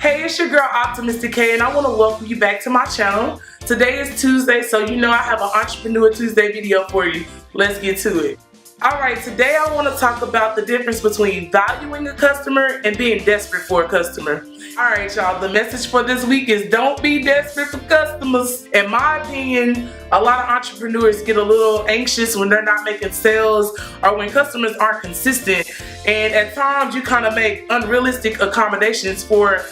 Hey, it's your girl Optimistic K, and I want to welcome you back to my channel. Today is Tuesday, so you know I have an Entrepreneur Tuesday video for you. Let's get to it. Alright, today I want to talk about the difference between valuing a customer and being desperate for a customer. Alright y'all, the message for this week is don't be desperate for customers. In my opinion, a lot of entrepreneurs get a little anxious when they're not making sales or when customers aren't consistent, and at times you kind of make unrealistic accommodations for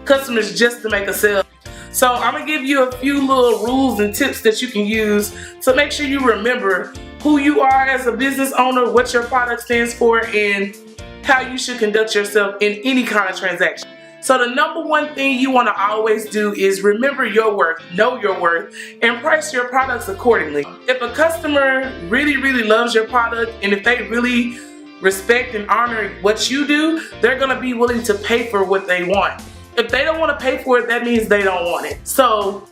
customers just to make a sale. So I'm going to give you a few little rules and tips that you can use to make sure you remember who you are as a business owner, what your product stands for, and how you should conduct yourself in any kind of transaction. So the number one thing you want to always do is remember your worth, know your worth, and price your products accordingly. If a customer really loves your product, and if they really respect and honor what you do, they're going to be willing to pay for what they want. If they don't want to pay for it, that means they don't want it. So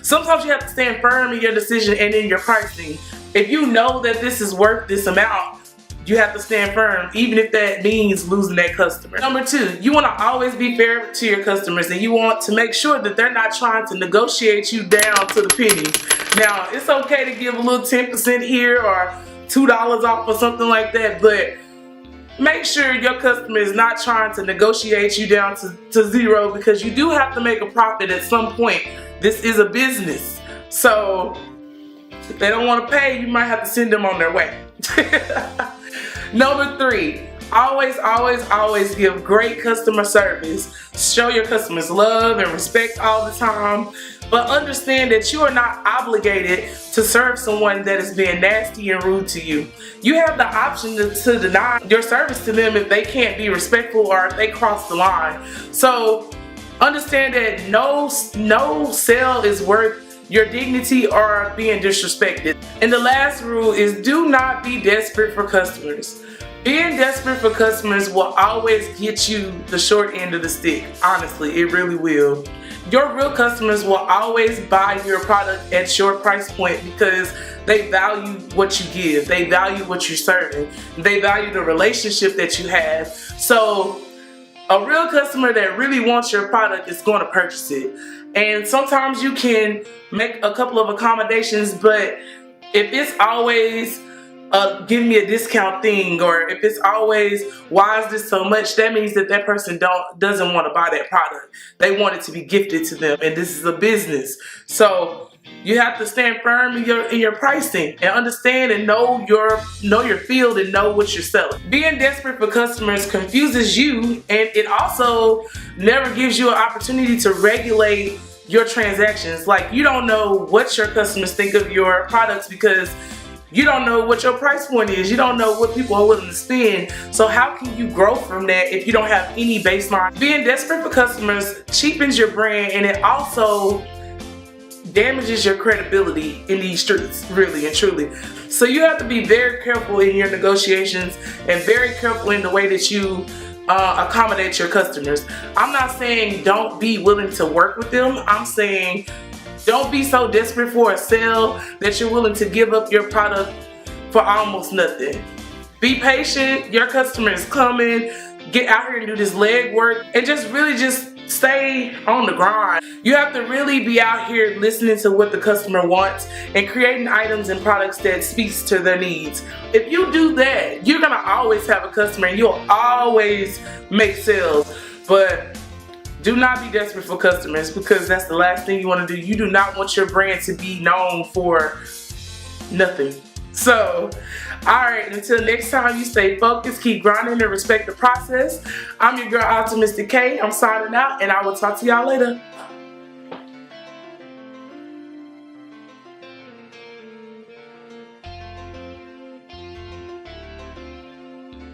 sometimes you have to stand firm in your decision and in your pricing. If you know that this is worth this amount, you have to stand firm, even if that means losing that customer. Number two, you want to always be fair to your customers, and you want to make sure that they're not trying to negotiate you down to the penny. Now, it's okay to give a little 10% here or $2 off or something like that, but make sure your customer is not trying to negotiate you down to zero, because you do have to make a profit at some point. This is a business. So if they don't want to pay, you might have to send them on their way. Number three, always give great customer service. Show your customers love and respect all the time, but understand that you are not obligated to serve someone that is being nasty and rude to you. You have the option to deny your service to them if they can't be respectful or if they cross the line. So understand that no sale is worth your dignity or being disrespected. And the last rule is do not be desperate for customers. Being desperate for customers will always get you the short end of the stick. Honestly, it really will. Your real customers will always buy your product at your price point because they value what you give. They value what you're serving. They value the relationship that you have. So a real customer that really wants your product is going to purchase it. And sometimes you can make a couple of accommodations, but if it's always give me a discount thing, or if it's always why is this so much, that means that that person doesn't want to buy that product. They want it to be gifted to them, and this is a business. So you have to stand firm in your pricing and understand and know your field and know what you're selling. Being desperate for customers confuses you, and it also never gives you an opportunity to regulate your transactions. Like, you don't know what your customers think of your products because you don't know what your price point is. You don't know what people are willing to spend. So how can you grow from that if you don't have any baseline? Being desperate for customers cheapens your brand, and it also damages your credibility in these streets, really and truly. So you have to be very careful in your negotiations and very careful in the way that you accommodate your customers. I'm not saying don't be willing to work with them. I'm saying don't be so desperate for a sale that you're willing to give up your product for almost nothing. Be patient. Your customer is coming. Get out here and do this leg work and just stay on the grind. You have to really be out here listening to what the customer wants and creating items and products that speaks to their needs. If you do that, you're gonna always have a customer and you'll always make sales. But do not be desperate for customers, because that's the last thing you want to do. You do not want your brand to be known for nothing. So, alright, until next time, you stay focused, keep grinding, and respect the process. I'm your girl Optimistic K. I'm signing out, and I will talk to y'all later.